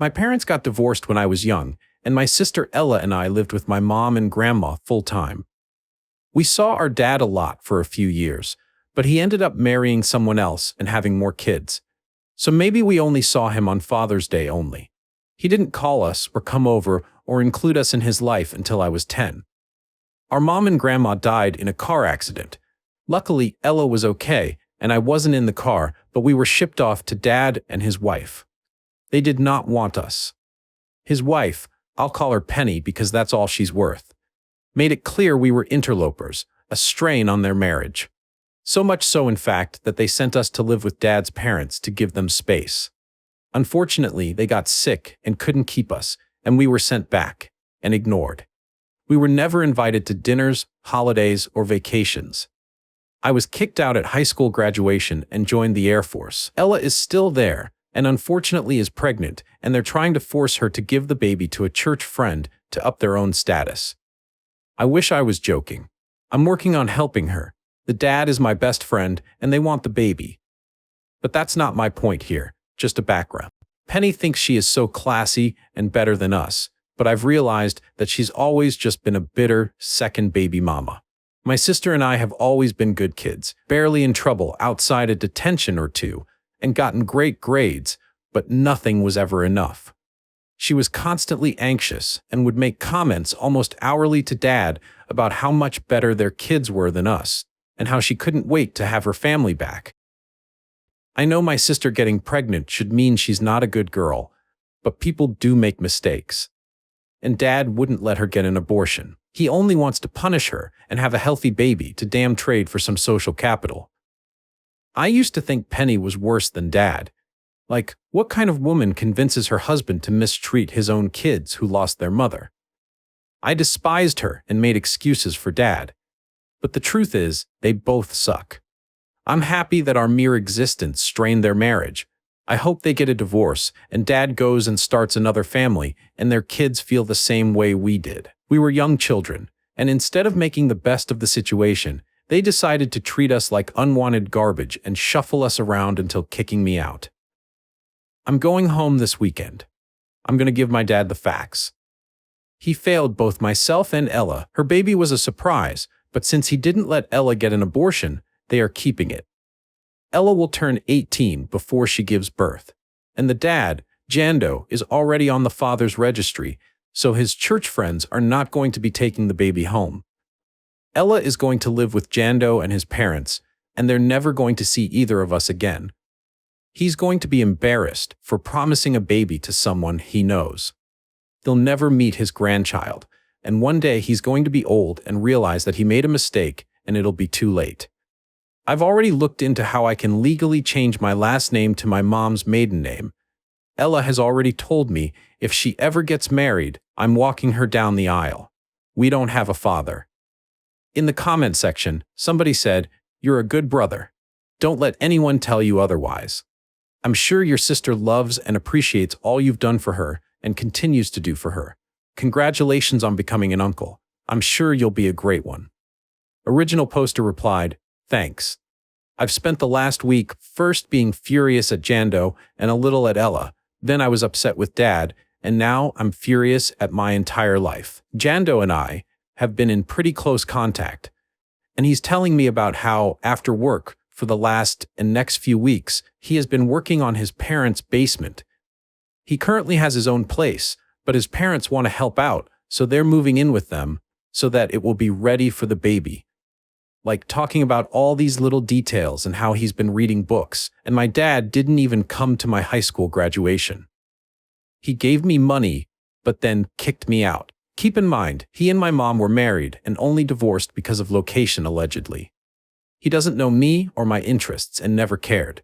My parents got divorced when I was young, and my sister Ella and I lived with my mom and grandma full-time. We saw our dad a lot for a few years, but he ended up marrying someone else and having more kids. So maybe we only saw him on Father's Day only. He didn't call us or come over or include us in his life until I was 10. Our mom and grandma died in a car accident. Luckily, Ella was okay, and I wasn't in the car, but we were shipped off to Dad and his wife. They did not want us. His wife, I'll call her Penny because that's all she's worth, made it clear we were interlopers, a strain on their marriage. So much so, in fact, that they sent us to live with Dad's parents to give them space. Unfortunately, they got sick and couldn't keep us, and we were sent back and ignored. We were never invited to dinners, holidays, or vacations. I was kicked out at high school graduation and joined the Air Force. Ella is still there, and unfortunately is pregnant, and they're trying to force her to give the baby to a church friend to up their own status. I wish I was joking. I'm working on helping her. The dad is my best friend, and they want the baby. But that's not my point here, just a background. Penny thinks she is so classy and better than us, but I've realized that she's always just been a bitter second baby mama. My sister and I have always been good kids, barely in trouble outside a detention or two, and gotten great grades, but nothing was ever enough. She was constantly anxious and would make comments almost hourly to Dad about how much better their kids were than us, and how she couldn't wait to have her family back. I know my sister getting pregnant should mean she's not a good girl, but people do make mistakes. And Dad wouldn't let her get an abortion. He only wants to punish her and have a healthy baby to damn trade for some social capital. I used to think Penny was worse than Dad. Like, what kind of woman convinces her husband to mistreat his own kids who lost their mother? I despised her and made excuses for Dad. But the truth is, they both suck. I'm happy that our mere existence strained their marriage. I hope they get a divorce and Dad goes and starts another family and their kids feel the same way we did. We were young children, and instead of making the best of the situation, they decided to treat us like unwanted garbage and shuffle us around until kicking me out. I'm going home this weekend. I'm going to give my dad the facts. He failed both myself and Ella. Her baby was a surprise, but since he didn't let Ella get an abortion, they are keeping it. Ella will turn 18 before she gives birth, and the dad, Jando, is already on the father's registry, so his church friends are not going to be taking the baby home. Ella is going to live with Jando and his parents, and they're never going to see either of us again. He's going to be embarrassed for promising a baby to someone he knows. They'll never meet his grandchild, and one day he's going to be old and realize that he made a mistake and it'll be too late. I've already looked into how I can legally change my last name to my mom's maiden name. Ella has already told me if she ever gets married, I'm walking her down the aisle. We don't have a father. In the comment section, somebody said, "You're a good brother. Don't let anyone tell you otherwise." I'm sure your sister loves and appreciates all you've done for her and continues to do for her. Congratulations on becoming an uncle. I'm sure you'll be a great one. Original poster replied, "Thanks. I've spent the last week first being furious at Jando and a little at Ella, then I was upset with Dad, and now I'm furious at my entire life. Jando and I have been in pretty close contact, and he's telling me about how, after work, for the last and next few weeks, he has been working on his parents' basement. He currently has his own place, but his parents want to help out, so they're moving in with them so that it will be ready for the baby. Like talking about all these little details and how he's been reading books, and my dad didn't even come to my high school graduation. He gave me money, but then kicked me out. Keep in mind, he and my mom were married and only divorced because of location allegedly. He doesn't know me or my interests and never cared.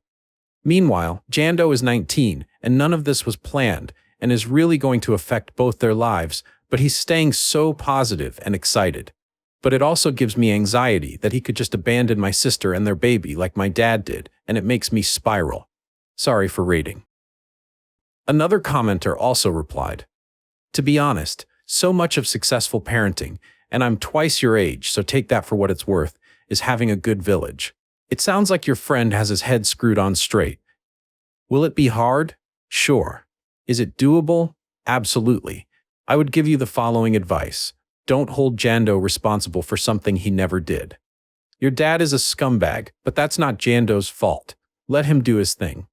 Meanwhile, Jando is 19 and none of this was planned and is really going to affect both their lives, but he's staying so positive and excited. But it also gives me anxiety that he could just abandon my sister and their baby like my dad did, and it makes me spiral. Sorry for rating. Another commenter also replied, "To be honest, so much of successful parenting, and I'm twice your age, so take that for what it's worth, is having a good village. It sounds like your friend has his head screwed on straight. Will it be hard? Sure. Is it doable? Absolutely. I would give you the following advice. Don't hold Jando responsible for something he never did. Your dad is a scumbag, but that's not Jando's fault. Let him do his thing.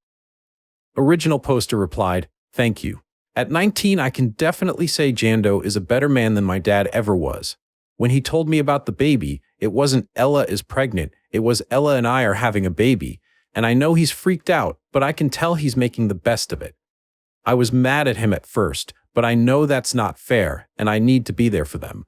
Original poster replied, "Thank you. At 19, I can definitely say Jando is a better man than my dad ever was. When he told me about the baby, it wasn't Ella is pregnant, it was Ella and I are having a baby, and I know he's freaked out, but I can tell he's making the best of it. I was mad at him at first, but I know that's not fair, and I need to be there for them.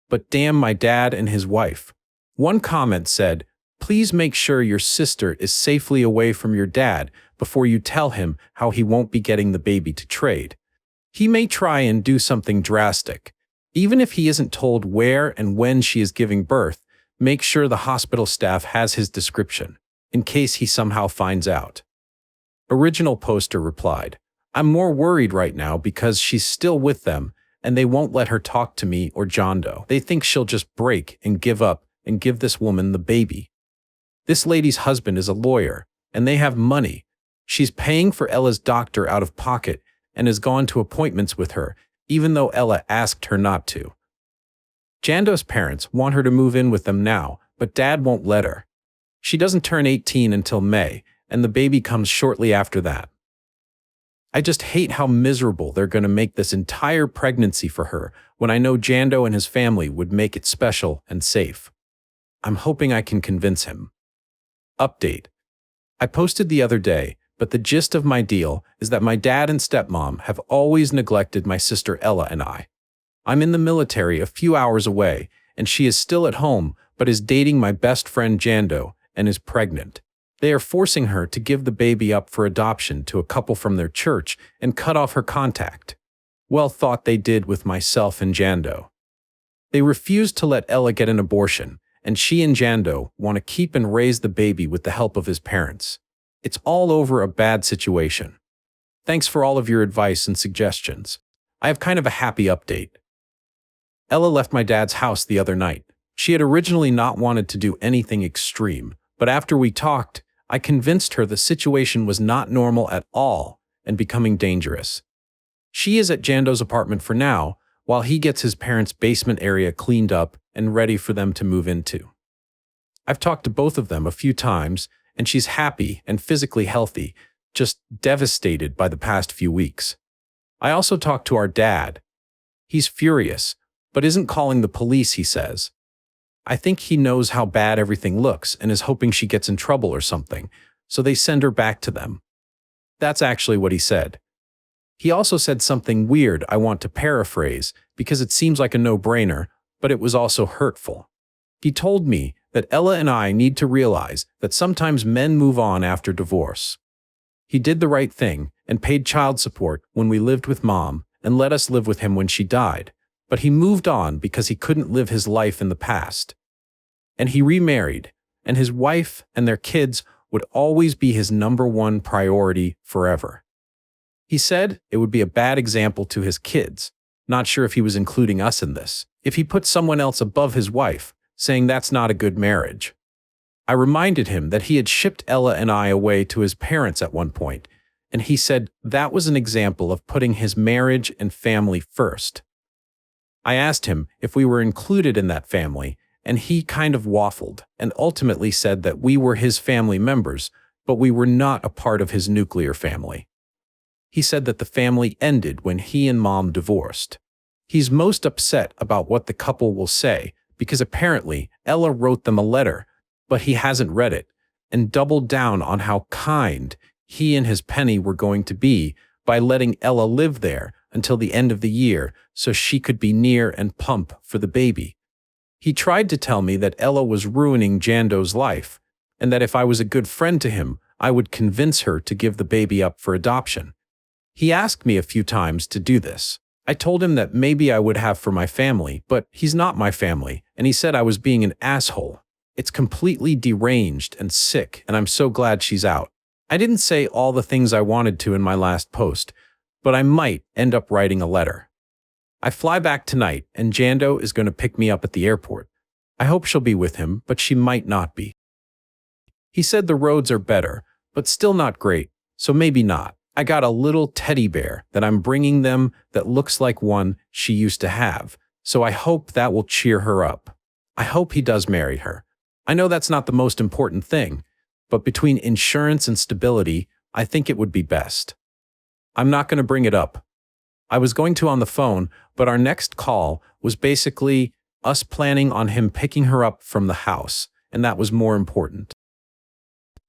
But damn my dad and his wife." One comment said, "Please make sure your sister is safely away from your dad before you tell him how he won't be getting the baby to trade. He may try and do something drastic. Even if he isn't told where and when she is giving birth, make sure the hospital staff has his description, in case he somehow finds out." Original poster replied, "I'm more worried right now because she's still with them and they won't let her talk to me or Jondo. They think she'll just break and give up and give this woman the baby. This lady's husband is a lawyer and they have money. She's paying for Ella's doctor out of pocket and has gone to appointments with her, even though Ella asked her not to. Jando's parents want her to move in with them now, but Dad won't let her. She doesn't turn 18 until May, and the baby comes shortly after that. I just hate how miserable they're going to make this entire pregnancy for her when I know Jando and his family would make it special and safe. I'm hoping I can convince him." Update. I posted the other day, but the gist of my deal is that my dad and stepmom have always neglected my sister Ella and I. I'm in the military a few hours away, and she is still at home, but is dating my best friend Jando and is pregnant. They are forcing her to give the baby up for adoption to a couple from their church and cut off her contact. Well thought they did with myself and Jando. They refused to let Ella get an abortion, and she and Jando want to keep and raise the baby with the help of his parents. It's all over a bad situation. Thanks for all of your advice and suggestions. I have kind of a happy update. Ella left my dad's house the other night. She had originally not wanted to do anything extreme, but after we talked, I convinced her the situation was not normal at all and becoming dangerous. She is at Jando's apartment for now, while he gets his parents' basement area cleaned up and ready for them to move into. I've talked to both of them a few times, and she's happy and physically healthy, just devastated by the past few weeks. I also talked to our dad. He's furious, but isn't calling the police, he says. I think he knows how bad everything looks and is hoping she gets in trouble or something, so they send her back to them. That's actually what he said. He also said something weird I want to paraphrase because it seems like a no-brainer, but it was also hurtful. He told me that Ella and I need to realize that sometimes men move on after divorce. He did the right thing and paid child support when we lived with Mom and let us live with him when she died, but he moved on because he couldn't live his life in the past. And he remarried, and his wife and their kids would always be his #1 priority forever. He said it would be a bad example to his kids, not sure if he was including us in this, if he put someone else above his wife, saying that's not a good marriage. I reminded him that he had shipped Ella and I away to his parents at one point, and he said that was an example of putting his marriage and family first. I asked him if we were included in that family, and he kind of waffled and ultimately said that we were his family members, but we were not a part of his nuclear family. He said that the family ended when he and Mom divorced. He's most upset about what the couple will say because apparently Ella wrote them a letter, but he hasn't read it, and doubled down on how kind he and his Penny were going to be by letting Ella live there until the end of the year so she could be near and pump for the baby. He tried to tell me that Ella was ruining Jando's life, and that if I was a good friend to him, I would convince her to give the baby up for adoption. He asked me a few times to do this. I told him that maybe I would have for my family, but he's not my family, and he said I was being an asshole. It's completely deranged and sick, and I'm so glad she's out. I didn't say all the things I wanted to in my last post, but I might end up writing a letter. I fly back tonight, and Jando is going to pick me up at the airport. I hope she'll be with him, but she might not be. He said the roads are better, but still not great, so maybe not. I got a little teddy bear that I'm bringing them that looks like one she used to have, so I hope that will cheer her up. I hope he does marry her. I know that's not the most important thing, but between insurance and stability, I think it would be best. I'm not going to bring it up. I was going to on the phone, but our next call was basically us planning on him picking her up from the house, and that was more important.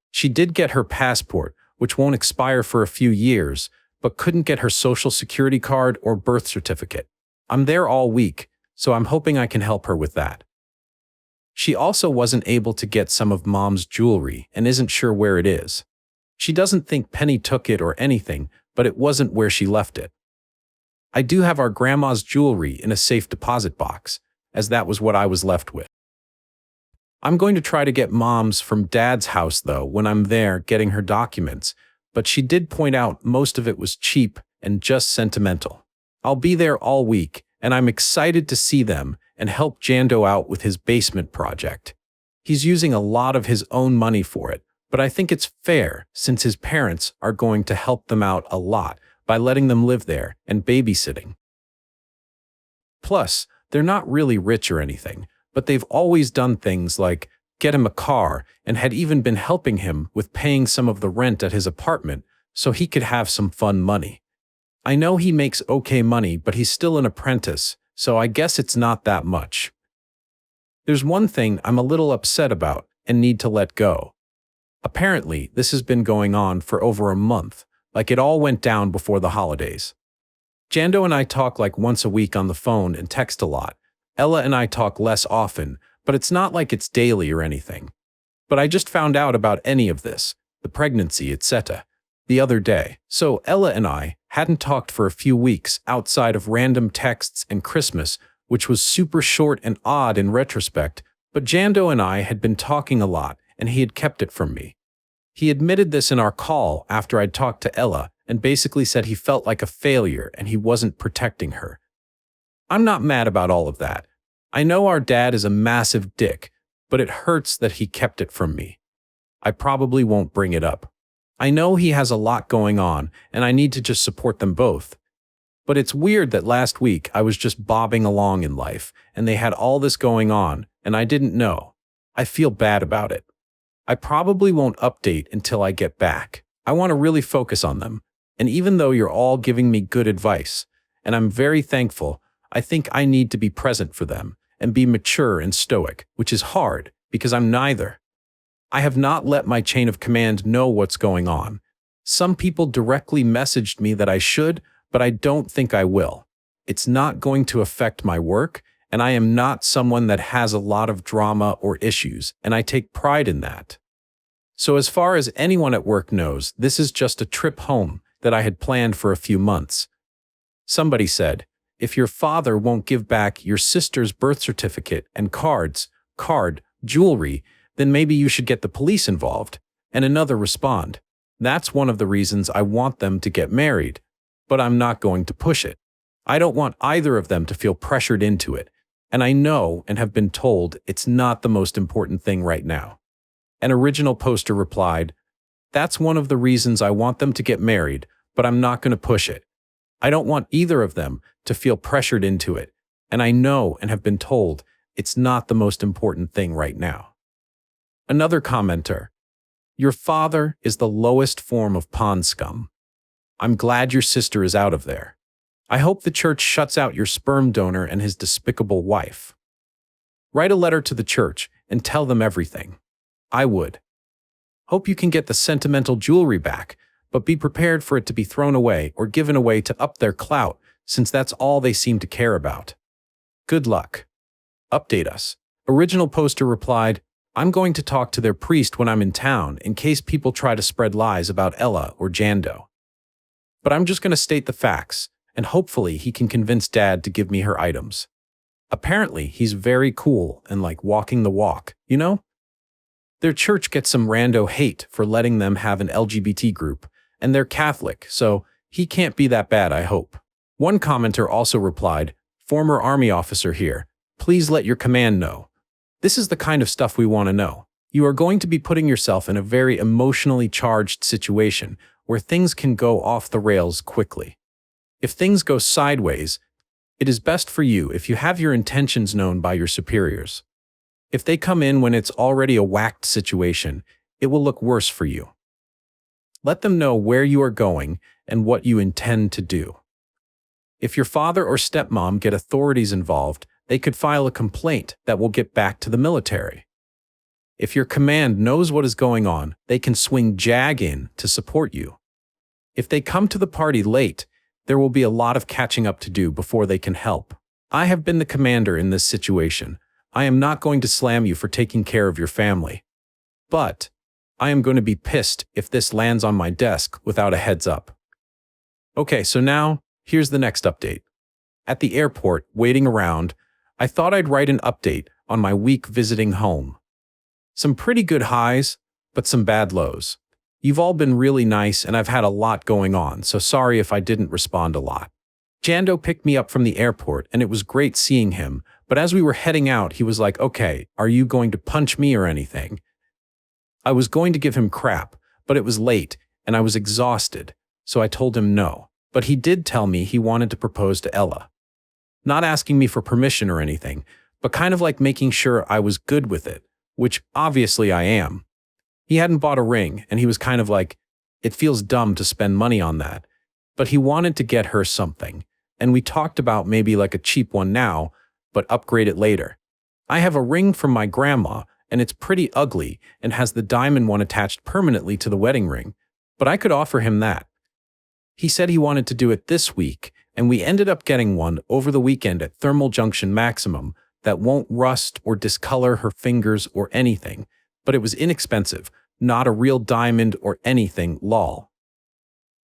She did get her passport, which won't expire for a few years, but couldn't get her social security card or birth certificate. I'm there all week, so I'm hoping I can help her with that. She also wasn't able to get some of Mom's jewelry and isn't sure where it is. She doesn't think Penny took it or anything, but it wasn't where she left it. I do have our grandma's jewelry in a safe deposit box, as that was what I was left with. I'm going to try to get Mom's from Dad's house, though, when I'm there getting her documents, but she did point out most of it was cheap and just sentimental. I'll be there all week, and I'm excited to see them and help Jando out with his basement project. He's using a lot of his own money for it, but I think it's fair since his parents are going to help them out a lot by letting them live there and babysitting. Plus, they're not really rich or anything, but they've always done things like get him a car and had even been helping him with paying some of the rent at his apartment so he could have some fun money. I know he makes okay money, but he's still an apprentice, so I guess it's not that much. There's one thing I'm a little upset about and need to let go. Apparently, this has been going on for over a month, like it all went down before the holidays. Jando and I talk like once a week on the phone and text a lot. Ella and I talk less often, but it's not like it's daily or anything. But I just found out about any of this, the pregnancy, etc., the other day, so Ella and I hadn't talked for a few weeks outside of random texts and Christmas, which was super short and odd in retrospect, but Jando and I had been talking a lot and he had kept it from me. He admitted this in our call after I'd talked to Ella and basically said he felt like a failure and he wasn't protecting her. I'm not mad about all of that. I know our dad is a massive dick, but it hurts that he kept it from me. I probably won't bring it up. I know he has a lot going on, and I need to just support them both. But it's weird that last week I was just bobbing along in life, and they had all this going on, and I didn't know. I feel bad about it. I probably won't update until I get back. I want to really focus on them, and even though you're all giving me good advice, and I'm very thankful, I think I need to be present for them and be mature and stoic, which is hard because I'm neither. I have not let my chain of command know what's going on. Some people directly messaged me that I should, but I don't think I will. It's not going to affect my work, and I am not someone that has a lot of drama or issues, and I take pride in that. So as far as anyone at work knows, this is just a trip home that I had planned for a few months. Somebody said, if your father won't give back your sister's birth certificate and jewelry, then maybe you should get the police involved. And another respond, that's one of the reasons I want them to get married, but I'm not going to push it. I don't want either of them to feel pressured into it, and I know and have been told it's not the most important thing right now. An original poster replied, that's one of the reasons I want them to get married, but I'm not going to push it. I don't want either of them to feel pressured into it, and I know and have been told it's not the most important thing right now. Another commenter, your father is the lowest form of pond scum. I'm glad your sister is out of there. I hope the church shuts out your sperm donor and his despicable wife. Write a letter to the church and tell them everything. I would. Hope you can get the sentimental jewelry back, but be prepared for it to be thrown away or given away to up their clout, since that's all they seem to care about. Good luck. Update us. Original poster replied, I'm going to talk to their priest when I'm in town in case people try to spread lies about Ella or Jando. But I'm just going to state the facts, and hopefully he can convince Dad to give me her items. Apparently, he's very cool and like walking the walk, you know? Their church gets some rando hate for letting them have an LGBT group, and they're Catholic, so he can't be that bad, I hope. One commenter also replied, former army officer here, please let your command know. This is the kind of stuff we want to know. You are going to be putting yourself in a very emotionally charged situation where things can go off the rails quickly. If things go sideways, it is best for you if you have your intentions known by your superiors. If they come in when it's already a whacked situation, it will look worse for you. Let them know where you are going and what you intend to do. If your father or stepmom get authorities involved, they could file a complaint that will get back to the military. If your command knows what is going on, they can swing JAG in to support you. If they come to the party late, there will be a lot of catching up to do before they can help. I have been the commander in this situation. I am not going to slam you for taking care of your family. But I am going to be pissed if this lands on my desk without a heads up. Okay, so now, here's the next update. At the airport, waiting around, I thought I'd write an update on my week visiting home. Some pretty good highs, but some bad lows. You've all been really nice and I've had a lot going on, so sorry if I didn't respond a lot. Jando picked me up from the airport and it was great seeing him, but as we were heading out, he was like, "Okay, are you going to punch me or anything?" I was going to give him crap, but it was late and I was exhausted, so I told him no. But he did tell me he wanted to propose to Ella. Not asking me for permission or anything, but kind of like making sure I was good with it, which obviously I am. He hadn't bought a ring, and he was kind of like, it feels dumb to spend money on that. But he wanted to get her something, and we talked about maybe like a cheap one now, but upgrade it later. I have a ring from my grandma, and it's pretty ugly and has the diamond one attached permanently to the wedding ring, but I could offer him that. He said he wanted to do it this week, and we ended up getting one over the weekend at Thermal Junction Maximum that won't rust or discolor her fingers or anything, but it was inexpensive, not a real diamond or anything, lol.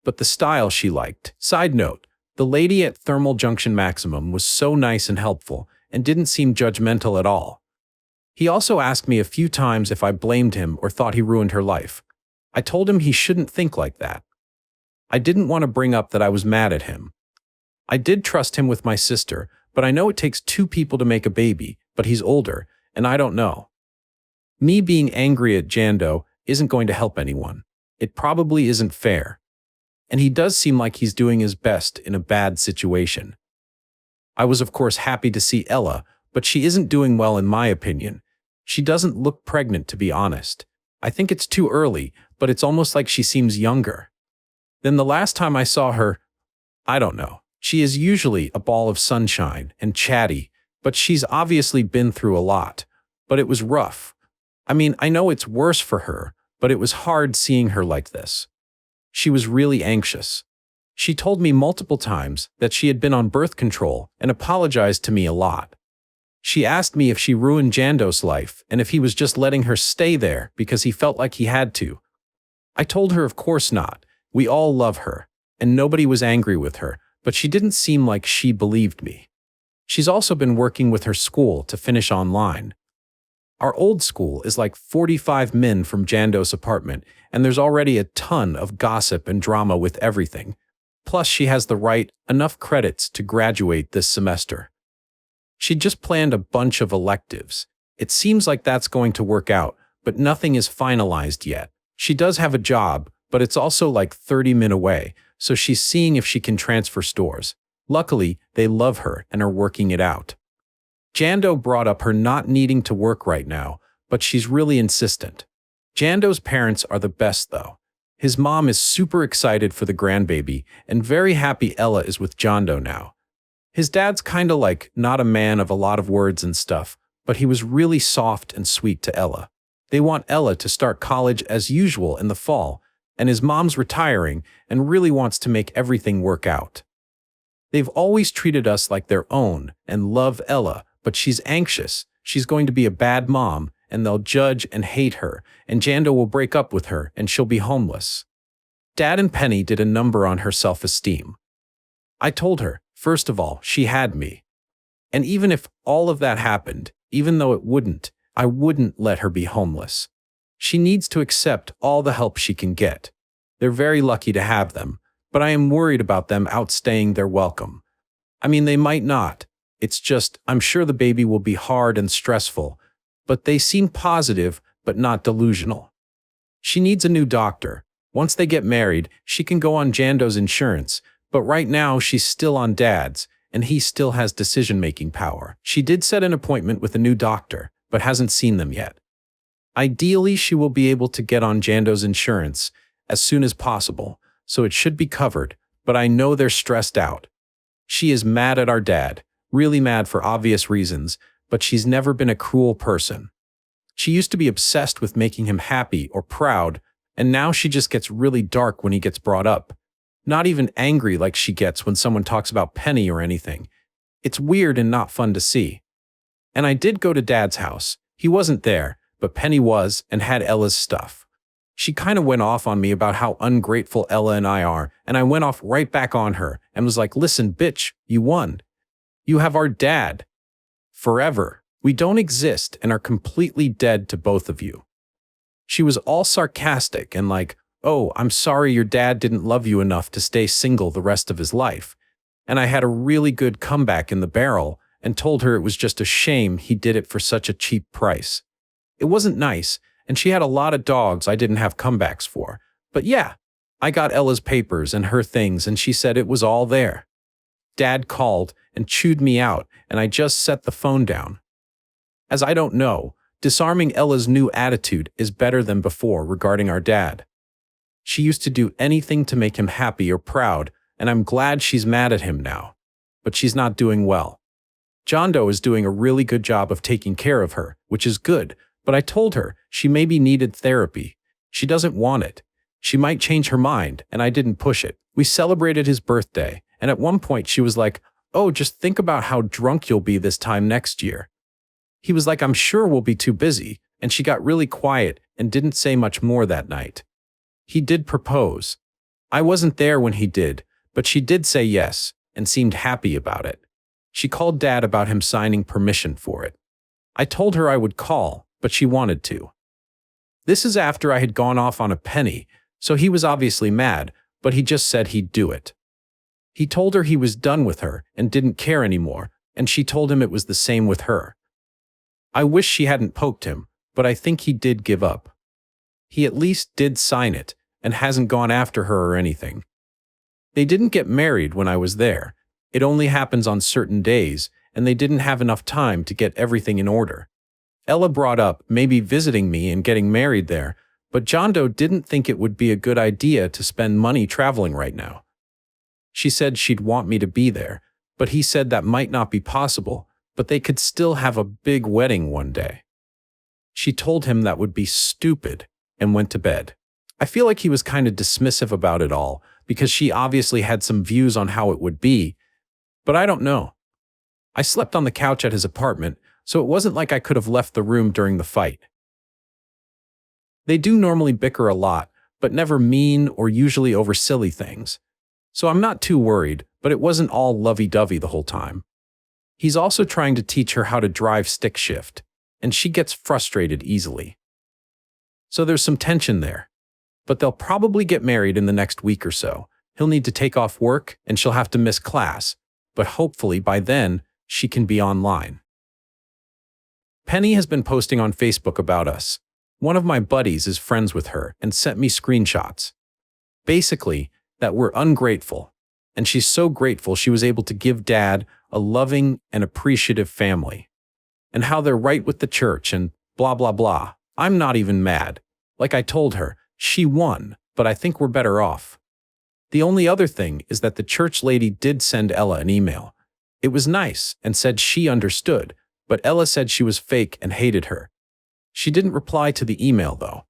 But the style she liked. Side note, the lady at Thermal Junction Maximum was so nice and helpful and didn't seem judgmental at all. He also asked me a few times if I blamed him or thought he ruined her life. I told him he shouldn't think like that. I didn't want to bring up that I was mad at him. I did trust him with my sister, but I know it takes 2 people to make a baby, but he's older, and I don't know. Me being angry at Jando isn't going to help anyone. It probably isn't fair. And he does seem like he's doing his best in a bad situation. I was of course happy to see Ella, but she isn't doing well in my opinion. She doesn't look pregnant, to be honest. I think it's too early, but it's almost like she seems younger. Then the last time I saw her, I don't know. She is usually a ball of sunshine and chatty, but she's obviously been through a lot. But it was rough. I mean, I know it's worse for her, but it was hard seeing her like this. She was really anxious. She told me multiple times that she had been on birth control and apologized to me a lot. She asked me if she ruined Jando's life and if he was just letting her stay there because he felt like he had to. I told her of course not. We all love her, and nobody was angry with her, but she didn't seem like she believed me. She's also been working with her school to finish online. Our old school is like 45 min from Jando's apartment, and there's already a ton of gossip and drama with everything. Plus, she has the right enough credits to graduate this semester. She just planned a bunch of electives. It seems like that's going to work out, but nothing is finalized yet. She does have a job, but it's also like 30 min away, so she's seeing if she can transfer stores. Luckily, they love her and are working it out. Jando brought up her not needing to work right now, but she's really insistent. Jando's parents are the best though. His mom is super excited for the grandbaby and very happy Ella is with Jando now. His dad's kinda like not a man of a lot of words and stuff, but he was really soft and sweet to Ella. They want Ella to start college as usual in the fall, and his mom's retiring and really wants to make everything work out. They've always treated us like their own and love Ella, but she's anxious. She's going to be a bad mom, and they'll judge and hate her, and Jando will break up with her, and she'll be homeless. Dad and Penny did a number on her self-esteem. I told her, first of all, she had me. And even if all of that happened, even though it wouldn't, I wouldn't let her be homeless. She needs to accept all the help she can get. They're very lucky to have them, but I am worried about them outstaying their welcome. I mean, they might not. It's just, I'm sure the baby will be hard and stressful, but they seem positive, but not delusional. She needs a new doctor, Once they get married, she can go on Jando's insurance, but right now she's still on Dad's, and he still has decision-making power. She did set an appointment with a new doctor, but hasn't seen them yet. Ideally, she will be able to get on Jando's insurance as soon as possible, so it should be covered, but I know they're stressed out. She is mad at our dad, really mad for obvious reasons, but she's never been a cruel person. She used to be obsessed with making him happy or proud, and now she just gets really dark when he gets brought up. Not even angry like she gets when someone talks about Penny or anything. It's weird and not fun to see. And I did go to Dad's house. He wasn't there, but Penny was and had Ella's stuff. She kind of went off on me about how ungrateful Ella and I are, and I went off right back on her and was like, "Listen, bitch, you won. You have our dad. Forever. We don't exist and are completely dead to both of you." She was all sarcastic and like, "Oh, I'm sorry your dad didn't love you enough to stay single the rest of his life." And I had a really good comeback in the barrel and told her it was just a shame he did it for such a cheap price. It wasn't nice, and she had a lot of dogs I didn't have comebacks for. But yeah, I got Ella's papers and her things, and she said it was all there. Dad called and chewed me out, and I just set the phone down. As I don't know, disarming Ella's new attitude is better than before regarding our dad. She used to do anything to make him happy or proud, and I'm glad she's mad at him now. But she's not doing well. John Doe is doing a really good job of taking care of her, which is good, but I told her she maybe needed therapy. She doesn't want it. She might change her mind, and I didn't push it. We celebrated his birthday, and at one point she was like, "Oh, just think about how drunk you'll be this time next year." He was like, "I'm sure we'll be too busy," and she got really quiet and didn't say much more that night. He did propose. I wasn't there when he did, but she did say yes, and seemed happy about it. She called Dad about him signing permission for it. I told her I would call, but she wanted to. This is after I had gone off on a Penny, so he was obviously mad, but he just said he'd do it. He told her he was done with her and didn't care anymore, and she told him it was the same with her. I wish she hadn't poked him, but I think he did give up. He at least did sign it, and hasn't gone after her or anything. They didn't get married when I was there. It only happens on certain days, and they didn't have enough time to get everything in order. Ella brought up maybe visiting me and getting married there, but John Doe didn't think it would be a good idea to spend money traveling right now. She said she'd want me to be there, but he said that might not be possible, but they could still have a big wedding one day. She told him that would be stupid and went to bed. I feel like he was kind of dismissive about it all because she obviously had some views on how it would be, but I don't know. I slept on the couch at his apartment, so it wasn't like I could have left the room during the fight. They do normally bicker a lot, but never mean or usually over silly things. So I'm not too worried, but it wasn't all lovey-dovey the whole time. He's also trying to teach her how to drive stick shift, and she gets frustrated easily. So there's some tension there. But they'll probably get married in the next week or so. He'll need to take off work, and she'll have to miss class, but hopefully by then, she can be online. Penny has been posting on Facebook about us. One of my buddies is friends with her and sent me screenshots. Basically, that we're ungrateful, and she's so grateful she was able to give Dad a loving and appreciative family. And how they're right with the church and blah blah blah. I'm not even mad. Like I told her, she won, but I think we're better off. The only other thing is that the church lady did send Ella an email. It was nice and said she understood, but Ella said she was fake and hated her. She didn't reply to the email though.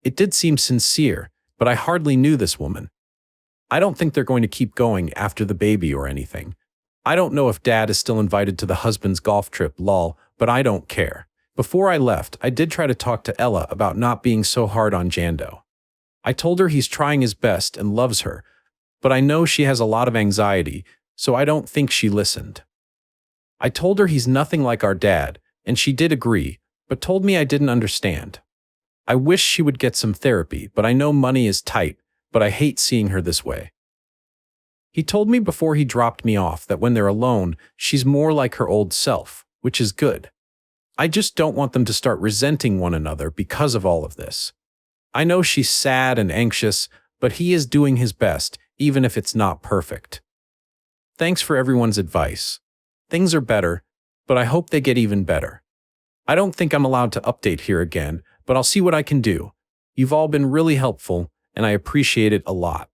It did seem sincere, but I hardly knew this woman. I don't think they're going to keep going after the baby or anything. I don't know if Dad is still invited to the husband's golf trip, lol, but I don't care. Before I left, I did try to talk to Ella about not being so hard on Jando. I told her he's trying his best and loves her, but I know she has a lot of anxiety, so I don't think she listened. I told her he's nothing like our dad, and she did agree, but told me I didn't understand. I wish she would get some therapy, but I know money is tight, but I hate seeing her this way. He told me before he dropped me off that when they're alone, she's more like her old self, which is good. I just don't want them to start resenting one another because of all of this. I know she's sad and anxious, but he is doing his best, even if it's not perfect. Thanks for everyone's advice. Things are better, but I hope they get even better. I don't think I'm allowed to update here again, but I'll see what I can do. You've all been really helpful, and I appreciate it a lot.